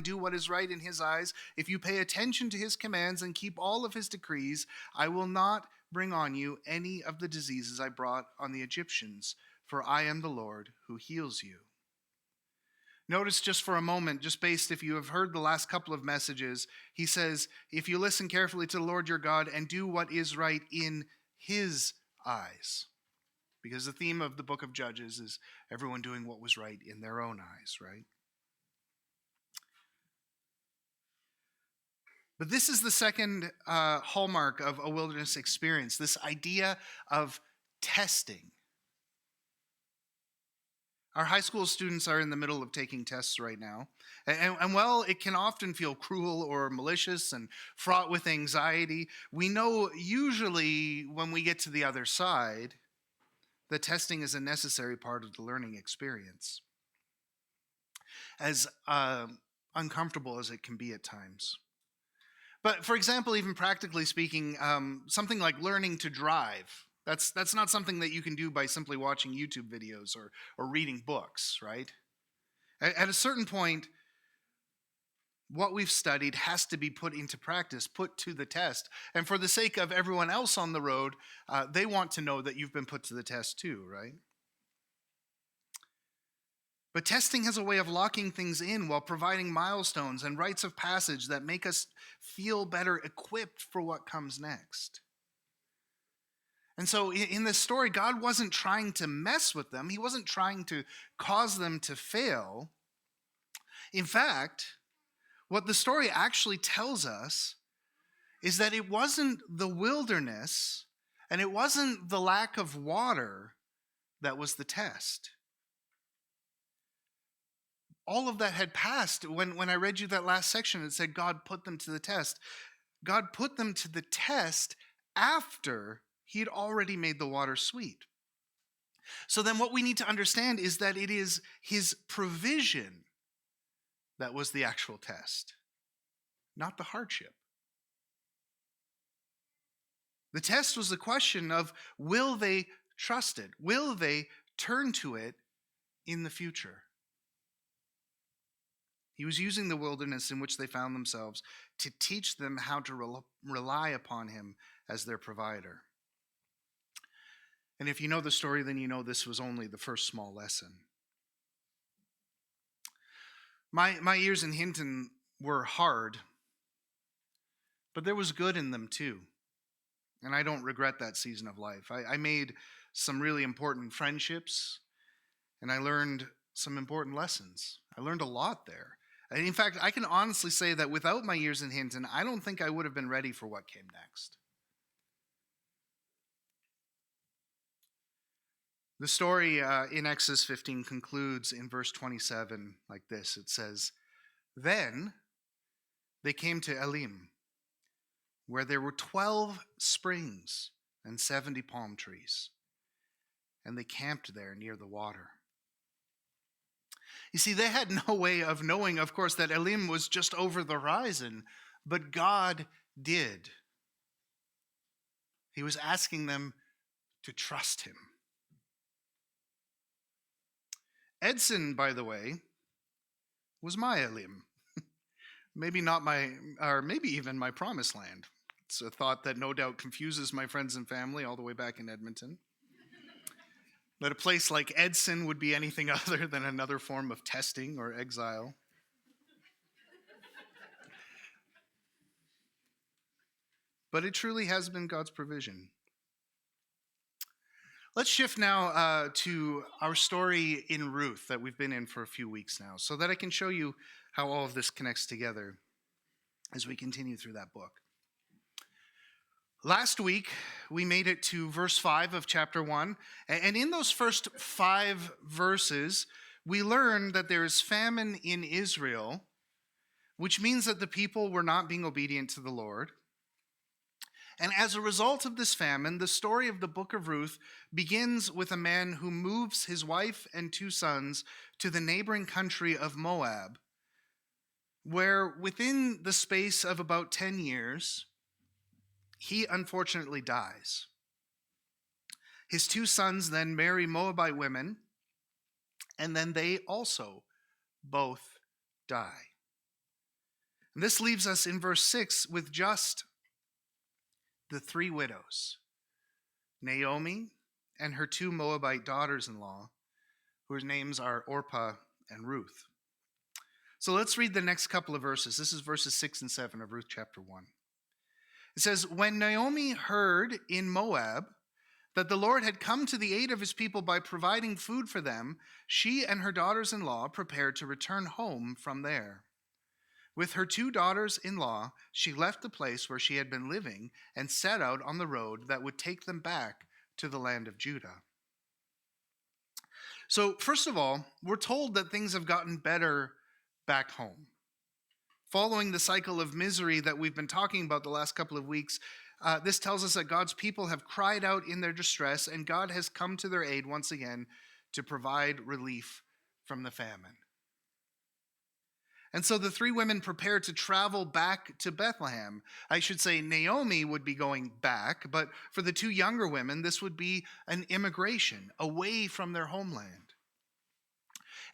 and do what is right in his eyes, if you pay attention to his commands and keep all of his decrees, I will not bring on you any of the diseases I brought on the Egyptians, for I am the Lord who heals you. Notice just for a moment, just based if you have heard the last couple of messages, he says, if you listen carefully to the Lord your God and do what is right in his eyes. Because the theme of the book of Judges is everyone doing what was right in their own eyes, right? But this is the second hallmark of a wilderness experience, this idea of testing. Our high school students are in the middle of taking tests right now. And while it can often feel cruel or malicious and fraught with anxiety, we know usually when we get to the other side, that testing is a necessary part of the learning experience, as uncomfortable as it can be at times. But for example, even practically speaking, something like learning to drive, that's not something that you can do by simply watching YouTube videos or reading books, right? At a certain point, what we've studied has to be put into practice, put to the test. And for the sake of everyone else on the road, they want to know that you've been put to the test too, right? But testing has a way of locking things in while providing milestones and rites of passage that make us feel better equipped for what comes next. And so in this story, God wasn't trying to mess with them. He wasn't trying to cause them to fail. In fact, what the story actually tells us is that it wasn't the wilderness and it wasn't the lack of water that was the test. All of that had passed. When I read you that last section, it said God put them to the test. God put them to the test after he had already made the water sweet. So then what we need to understand is that it is his provision that was the actual test, not the hardship. The test was the question of, will they trust it? Will they turn to it in the future? He was using the wilderness in which they found themselves to teach them how to rely upon him as their provider. And if you know the story, then you know this was only the first small lesson. My years in Hinton were hard, but there was good in them too. And I don't regret that season of life. I made some really important friendships, and I learned some important lessons. I learned a lot there. In fact, I can honestly say that without my years in Hinton, I don't think I would have been ready for what came next. The story in Exodus 15 concludes in verse 27 like this. It says, "Then they came to Elim, where there were 12 springs and 70 palm trees, and they camped there near the water." You see, they had no way of knowing, of course, that Elim was just over the horizon, but God did. He was asking them to trust him. Edson, by the way, was my Elim. Maybe not my, or maybe even my promised land. It's a thought that no doubt confuses my friends and family all the way back in Edmonton. That a place like Edson would be anything other than another form of testing or exile. But it truly has been God's provision. Let's shift now to our story in Ruth that we've been in for a few weeks now, so that I can show you how all of this connects together as we continue through that book. Last week, we made it to verse 5 of chapter 1, and in those first 5 verses, we learned that there is famine in Israel, which means that the people were not being obedient to the Lord. And as a result of this famine, the story of the book of Ruth begins with a man who moves his wife and 2 sons to the neighboring country of Moab, where within the space of about 10 years, he unfortunately dies. His 2 sons then marry Moabite women, and then they also both die. And this leaves us in verse 6 with just the three widows, Naomi and her two Moabite daughters-in-law, whose names are Orpah and Ruth. So let's read the next couple of verses. This is verses 6 and 7 of Ruth chapter 1. It says, "When Naomi heard in Moab that the Lord had come to the aid of his people by providing food for them, she and her daughters-in-law prepared to return home from there. With her two daughters-in-law, she left the place where she had been living and set out on the road that would take them back to the land of Judah." So, first of all, we're told that things have gotten better back home. Following the cycle of misery that we've been talking about the last couple of weeks, this tells us that God's people have cried out in their distress, and God has come to their aid once again to provide relief from the famine. And so the three women prepared to travel back to Bethlehem. I should say Naomi would be going back, but for the two younger women, this would be an immigration away from their homeland.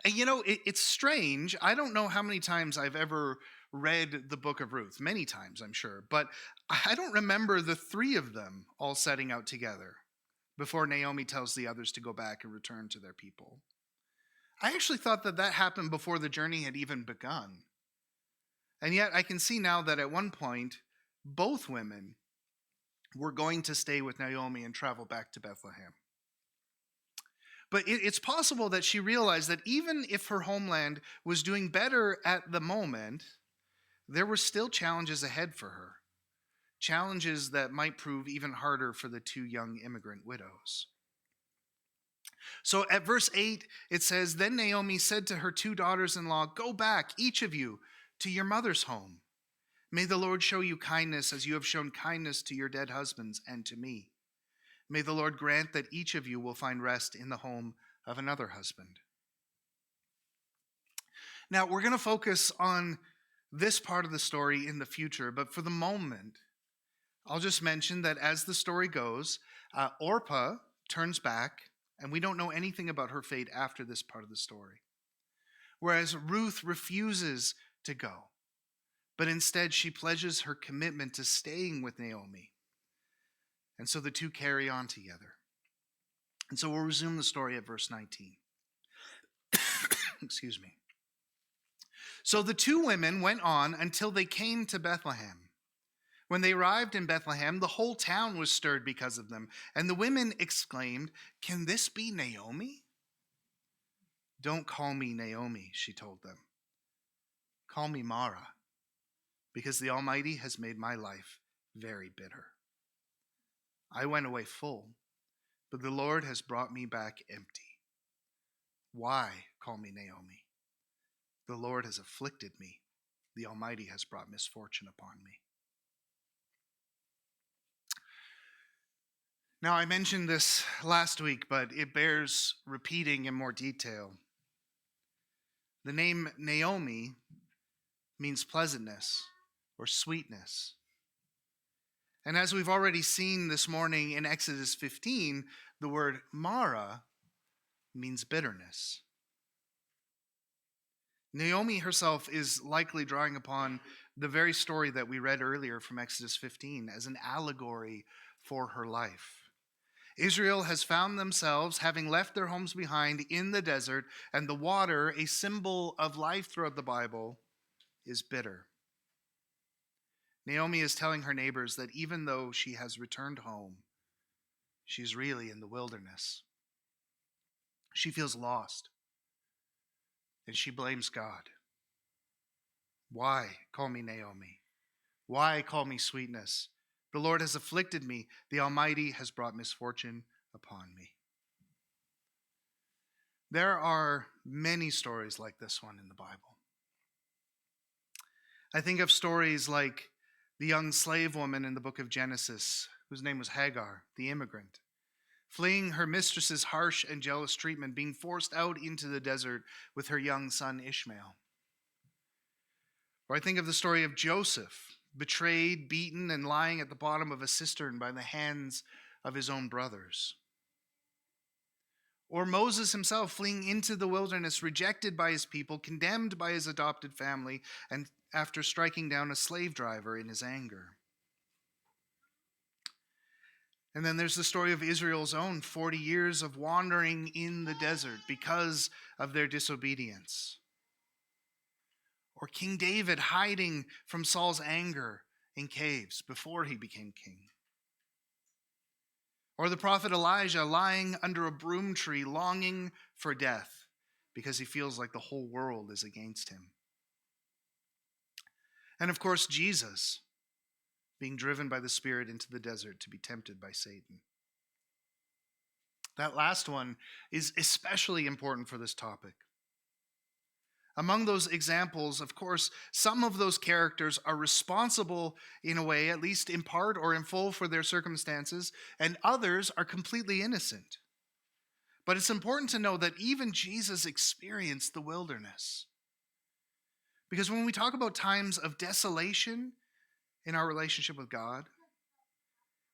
And it's strange. I don't know how many times I've ever read the book of Ruth. Many times, I'm sure. But I don't remember the three of them all setting out together before Naomi tells the others to go back and return to their people. I actually thought that happened before the journey had even begun. And yet I can see now that at one point, both women were going to stay with Naomi and travel back to Bethlehem. But it's possible that she realized that even if her homeland was doing better at the moment, there were still challenges ahead for her. Challenges that might prove even harder for the two young immigrant widows. So at verse 8, it says, "Then Naomi said to her two daughters-in-law, 'Go back, each of you, to your mother's home. May the Lord show you kindness as you have shown kindness to your dead husbands and to me. May the Lord grant that each of you will find rest in the home of another husband.'" Now, we're going to focus on this part of the story in the future, but for the moment, I'll just mention that as the story goes, Orpah turns back, and we don't know anything about her fate after this part of the story. Whereas Ruth refuses to go, but instead she pledges her commitment to staying with Naomi. And so the two carry on together. And so we'll resume the story at verse 19. Excuse me. "So the two women went on until they came to Bethlehem. When they arrived in Bethlehem, the whole town was stirred because of them, and the women exclaimed, 'Can this be Naomi?' 'Don't call me Naomi,' she told them. 'Call me Mara, because the Almighty has made my life very bitter. I went away full, but the Lord has brought me back empty. Why call me Naomi? The Lord has afflicted me. The Almighty has brought misfortune upon me.'" Now, I mentioned this last week, but it bears repeating in more detail. The name Naomi means pleasantness or sweetness. And as we've already seen this morning in Exodus 15, the word Mara means bitterness. Naomi herself is likely drawing upon the very story that we read earlier from Exodus 15 as an allegory for her life. Israel has found themselves having left their homes behind in the desert, and the water, a symbol of life throughout the Bible, is bitter. Naomi is telling her neighbors that even though she has returned home, she's really in the wilderness. She feels lost, and she blames God. "Why call me Naomi? Why call me sweetness? The Lord has afflicted me. The Almighty has brought misfortune upon me." There are many stories like this one in the Bible. I think of stories like the young slave woman in the book of Genesis, whose name was Hagar, the immigrant, fleeing her mistress's harsh and jealous treatment, being forced out into the desert with her young son Ishmael. Or I think of the story of Joseph, betrayed, beaten, and lying at the bottom of a cistern by the hands of his own brothers. Or Moses himself fleeing into the wilderness, rejected by his people, condemned by his adopted family, and after striking down a slave driver in his anger. And then there's the story of Israel's own 40 years of wandering in the desert because of their disobedience. Or King David hiding from Saul's anger in caves before he became king. Or the prophet Elijah lying under a broom tree longing for death because he feels like the whole world is against him. And of course, Jesus being driven by the Spirit into the desert to be tempted by Satan. That last one is especially important for this topic. Among those examples, of course, some of those characters are responsible in a way, at least in part or in full, for their circumstances, and others are completely innocent. But it's important to know that even Jesus experienced the wilderness. Because when we talk about times of desolation in our relationship with God,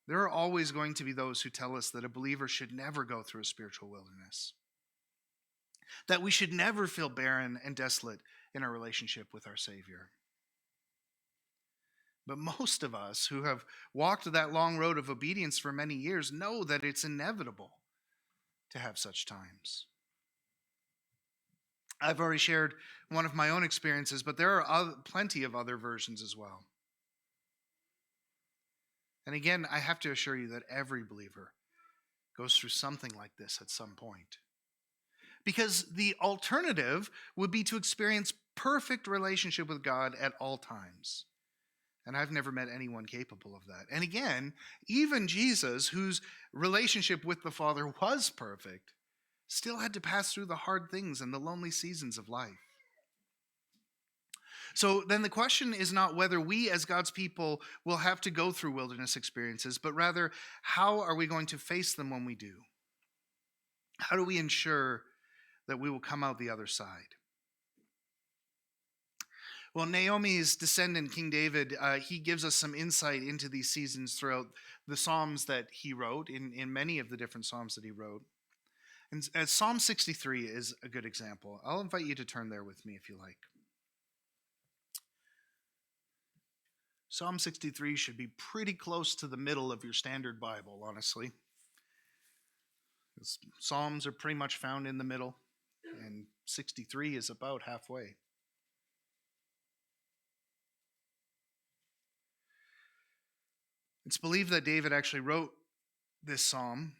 there are always going to be those who tell us that a believer should never go through a spiritual wilderness. That we should never feel barren and desolate in our relationship with our Savior. But most of us who have walked that long road of obedience for many years know that it's inevitable to have such times. I've already shared one of my own experiences, but there are plenty of other versions as well. And again, I have to assure you that every believer goes through something like this at some point. Because the alternative would be to experience perfect relationship with God at all times. And I've never met anyone capable of that. And again, even Jesus, whose relationship with the Father was perfect, still had to pass through the hard things and the lonely seasons of life. So then the question is not whether we as God's people will have to go through wilderness experiences, but rather, how are we going to face them when we do? How do we ensure that we will come out the other side? Well, Naomi's descendant, King David, he gives us some insight into these seasons throughout the Psalms that he wrote, in many of the different Psalms that he wrote. And Psalm 63 is a good example. I'll invite you to turn there with me if you like. Psalm 63 should be pretty close to the middle of your standard Bible, honestly. Psalms are pretty much found in the middle, and 63 is about halfway. It's believed that David actually wrote this psalm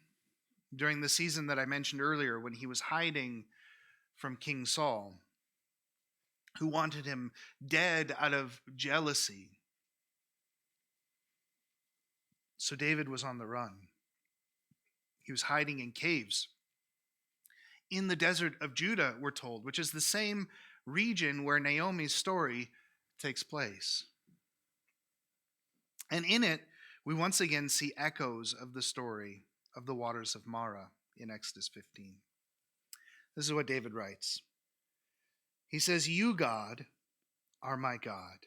during the season that I mentioned earlier when he was hiding from King Saul, who wanted him dead out of jealousy. So David was on the run. He was hiding in caves in the desert of Judah, we're told, which is the same region where Naomi's story takes place. And in it, we once again see echoes of the story of the waters of Marah in Exodus 15. This is what David writes. He says, "You, God, are my God.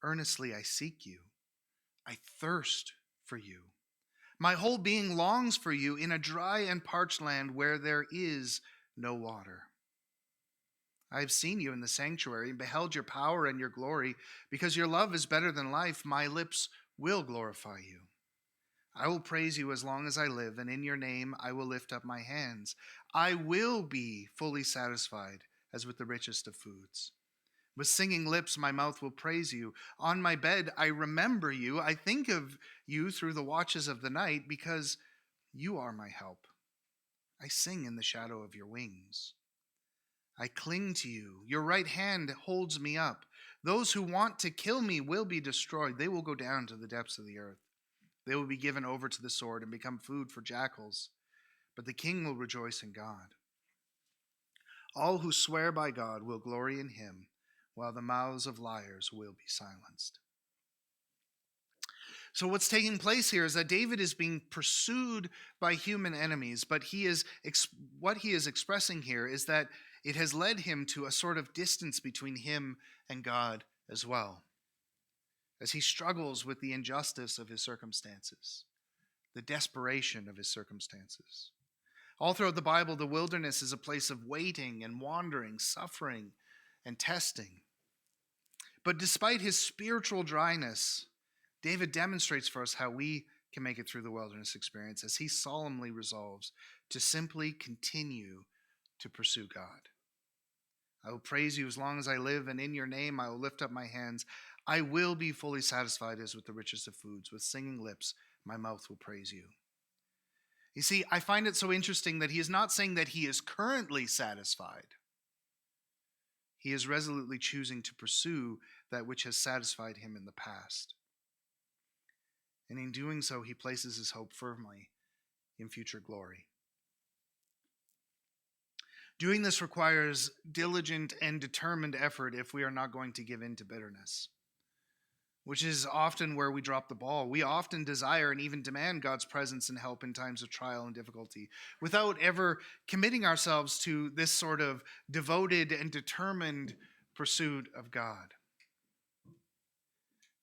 Earnestly I seek you. I thirst for you. My whole being longs for you in a dry and parched land where there is no water. I have seen you in the sanctuary and beheld your power and your glory. Because your love is better than life, my lips will glorify you. I will praise you as long as I live, and in your name I will lift up my hands. I will be fully satisfied as with the richest of foods. With singing lips, my mouth will praise you. On my bed, I remember you. I think of you through the watches of the night, because you are my help. I sing in the shadow of your wings. I cling to you. Your right hand holds me up. Those who want to kill me will be destroyed. They will go down to the depths of the earth. They will be given over to the sword and become food for jackals. But the king will rejoice in God. All who swear by God will glory in him, while the mouths of liars will be silenced." So what's taking place here is that David is being pursued by human enemies, but what he is expressing here is that it has led him to a sort of distance between him and God as well, as he struggles with the injustice of his circumstances, the desperation of his circumstances. All throughout the Bible, the wilderness is a place of waiting and wandering, suffering and testing. But despite his spiritual dryness, David demonstrates for us how we can make it through the wilderness experience as he solemnly resolves to simply continue to pursue God. I will praise you as long as I live, and in your name I will lift up my hands. I will be fully satisfied as with the richest of foods. With singing lips, my mouth will praise you. You see, I find it so interesting that he is not saying that he is currently satisfied. He is resolutely choosing to pursue that which has satisfied him in the past. And in doing so, he places his hope firmly in future glory. Doing this requires diligent and determined effort if we are not going to give in to bitterness, which is often where we drop the ball. We often desire and even demand God's presence and help in times of trial and difficulty without ever committing ourselves to this sort of devoted and determined pursuit of God.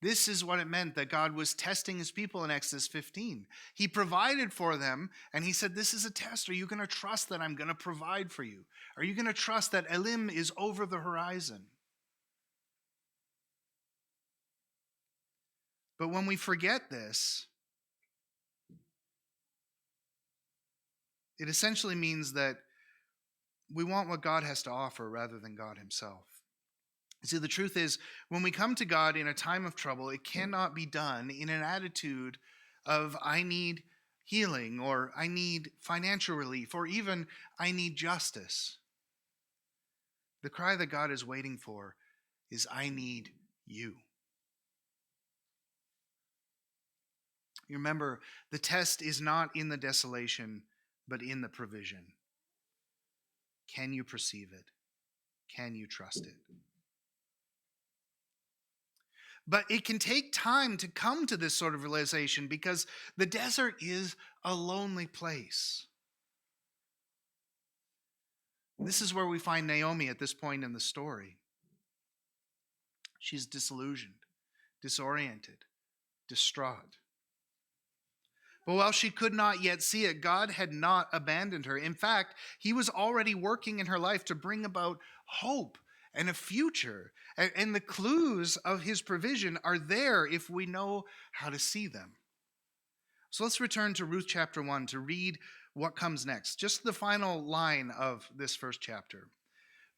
This is what it meant that God was testing his people in Exodus 15. He provided for them, and he said, this is a test. Are you going to trust that I'm going to provide for you? Are you going to trust that Elim is over the horizon? But when we forget this, it essentially means that we want what God has to offer rather than God himself. See, the truth is, when we come to God in a time of trouble, it cannot be done in an attitude of, I need healing, or I need financial relief, or even I need justice. The cry that God is waiting for is, I need you. You remember, the test is not in the desolation, but in the provision. Can you perceive it? Can you trust it? But it can take time to come to this sort of realization because the desert is a lonely place. This is where we find Naomi at this point in the story. She's disillusioned, disoriented, distraught. But while she could not yet see it, God had not abandoned her. In fact, he was already working in her life to bring about hope and a future. And the clues of his provision are there if we know how to see them. So let's return to Ruth chapter 1 to read what comes next. Just the final line of this first chapter.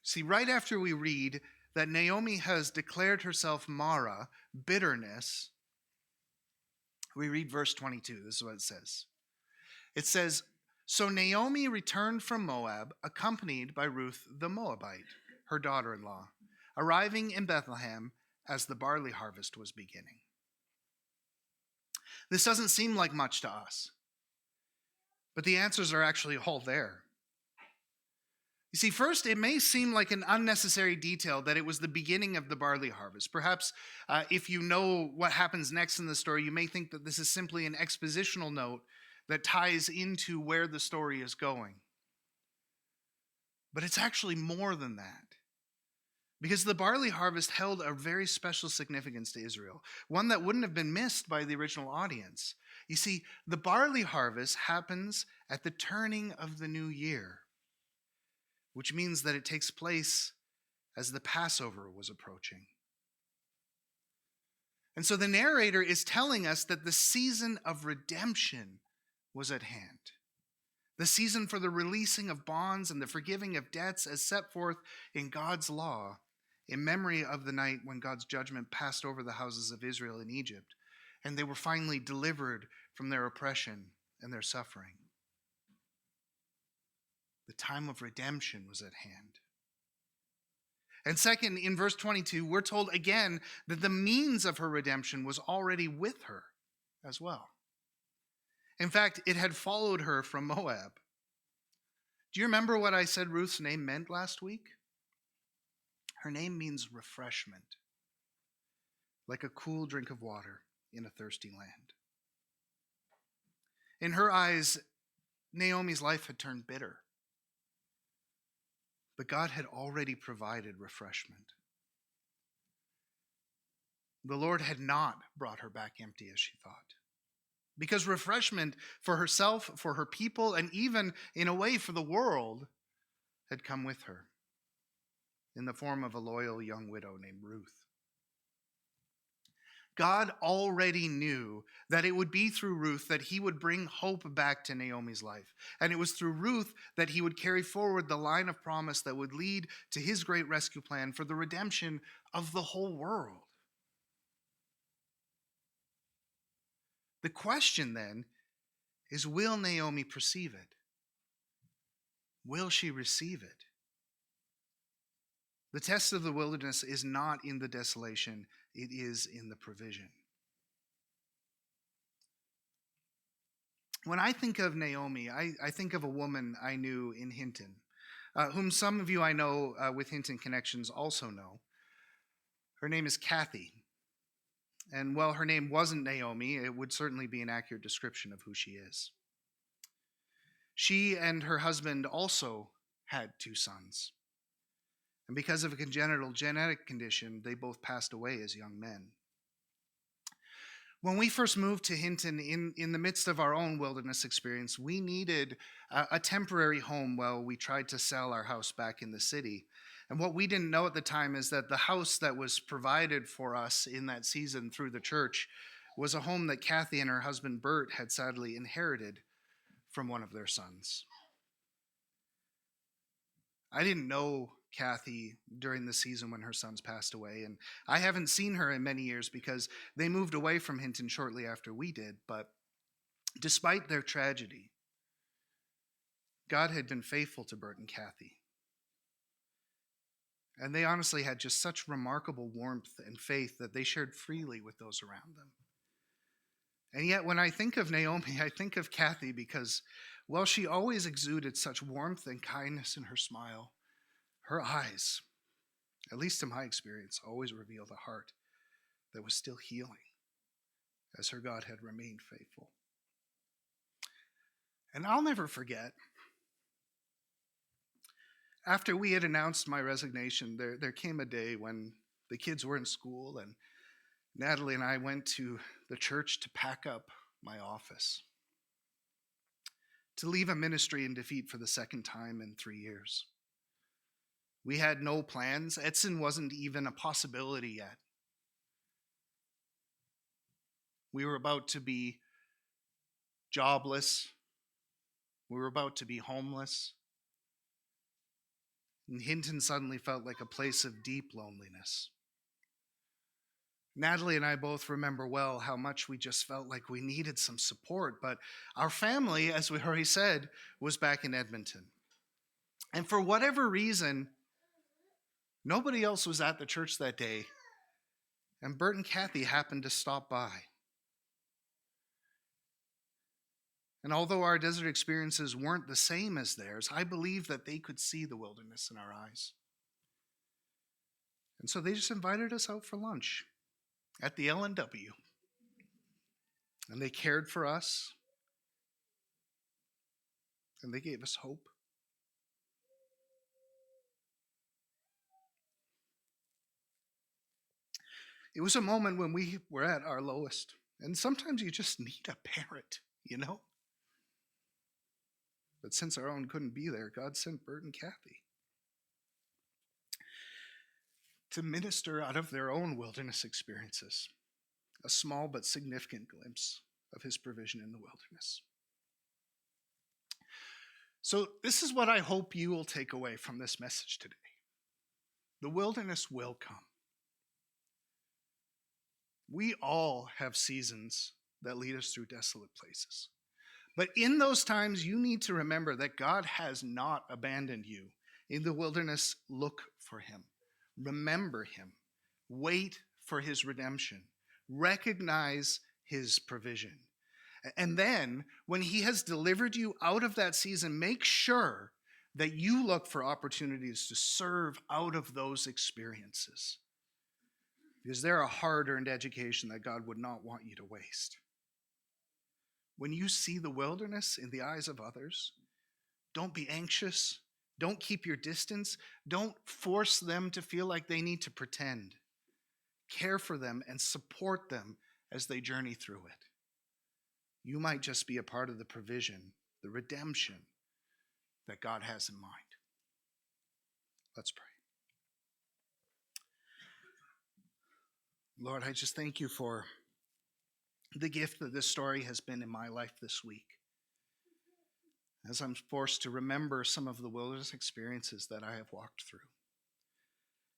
See, right after we read that Naomi has declared herself Mara, bitterness, we read verse 22. This is what it says. It says, so Naomi returned from Moab, accompanied by Ruth the Moabite, her daughter-in-law, arriving in Bethlehem as the barley harvest was beginning. This doesn't seem like much to us, but the answers are actually all there. You see, first, it may seem like an unnecessary detail that it was the beginning of the barley harvest. Perhaps if you know what happens next in the story, you may think that this is simply an expositional note that ties into where the story is going. But it's actually more than that. Because the barley harvest held a very special significance to Israel, one that wouldn't have been missed by the original audience. You see, the barley harvest happens at the turning of the new year, which means that it takes place as the Passover was approaching. And so the narrator is telling us that the season of redemption was at hand. The season for the releasing of bonds and the forgiving of debts as set forth in God's law, in memory of the night when God's judgment passed over the houses of Israel in Egypt, and they were finally delivered from their oppression and their suffering. The time of redemption was at hand. And second, in verse 22, we're told again that the means of her redemption was already with her as well. In fact, it had followed her from Moab. Do you remember what I said Ruth's name meant last week? Her name means refreshment, like a cool drink of water in a thirsty land. In her eyes, Naomi's life had turned bitter, but God had already provided refreshment. The Lord had not brought her back empty as she thought. because refreshment for herself, for her people, and even in a way for the world had come with her in the form of a loyal young widow named Ruth. God already knew that it would be through Ruth that he would bring hope back to Naomi's life. And it was through Ruth that he would carry forward the line of promise that would lead to his great rescue plan for the redemption of the whole world. The question then is, will Naomi perceive it? Will she receive it? The test of the wilderness is not in the desolation, it is in the provision. When I think of Naomi, I think of a woman I knew in Hinton, whom some of you I know with Hinton connections also know. Her name is Kathy. And while her name wasn't Naomi, it would certainly be an accurate description of who she is. She and her husband also had 2 sons. And because of a congenital genetic condition, they both passed away as young men. When we first moved to Hinton, in the midst of our own wilderness experience, we needed a temporary home while we tried to sell our house back in the city. And what we didn't know at the time is that the house that was provided for us in that season through the church was a home that Kathy and her husband Bert had sadly inherited from one of their sons. I didn't know Kathy during the season when her sons passed away, and I haven't seen her in many years because they moved away from Hinton shortly after we did. But despite their tragedy, God had been faithful to Bert and Kathy. And they honestly had just such remarkable warmth and faith that they shared freely with those around them. And yet when I think of Naomi, I think of Kathy because, well, she always exuded such warmth and kindness in her smile. Her eyes, at least in my experience, always revealed a heart that was still healing as her God had remained faithful. And I'll never forget, after we had announced my resignation, there came a day when the kids were in school and Natalie and I went to the church to pack up my office, to leave a ministry in defeat for the second time in 3 years. We had no plans. Edson wasn't even a possibility yet. We were about to be jobless. We were about to be homeless. And Hinton suddenly felt like a place of deep loneliness. Natalie and I both remember well how much we just felt like we needed some support, but our family, as we already said, was back in Edmonton. And for whatever reason, nobody else was at the church that day, and Bert and Kathy happened to stop by. And although our desert experiences weren't the same as theirs, I believe that they could see the wilderness in our eyes. And so they just invited us out for lunch at the L&W. And they cared for us. And they gave us hope. It was a moment when we were at our lowest. And sometimes you just need a parent, you know? But since our own couldn't be there, God sent Bert and Kathy to minister out of their own wilderness experiences, a small but significant glimpse of his provision in the wilderness. So this is what I hope you will take away from this message today. The wilderness will come. We all have seasons that lead us through desolate places. But in those times, you need to remember that God has not abandoned you. In the wilderness, look for him. Remember him. Wait for his redemption. Recognize his provision. And then, when he has delivered you out of that season, make sure that you look for opportunities to serve out of those experiences. Because they're a hard-earned education that God would not want you to waste. When you see the wilderness in the eyes of others, don't be anxious. Don't keep your distance. Don't force them to feel like they need to pretend. Care for them and support them as they journey through it. you might just be a part of the provision, the redemption that God has in mind. Let's pray. Lord, I just thank you for the gift that this story has been in my life this week. As I'm forced to remember some of the wilderness experiences that I have walked through.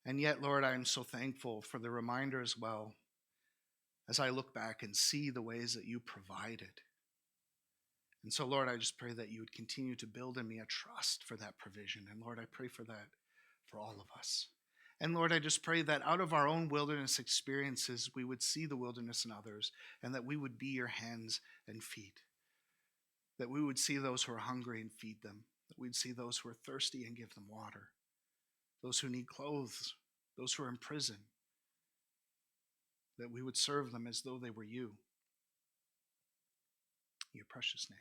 And yet, Lord, I am so thankful for the reminder as well, as I look back and see the ways that you provided. And so, Lord, I just pray that you would continue to build in me a trust for that provision. And Lord, I pray for that for all of us. And Lord, I just pray that out of our own wilderness experiences, we would see the wilderness in others, and that we would be your hands and feet. That we would see those who are hungry and feed them. That we'd see those who are thirsty and give them water. Those who need clothes, those who are in prison. That we would serve them as though they were you. In your precious name.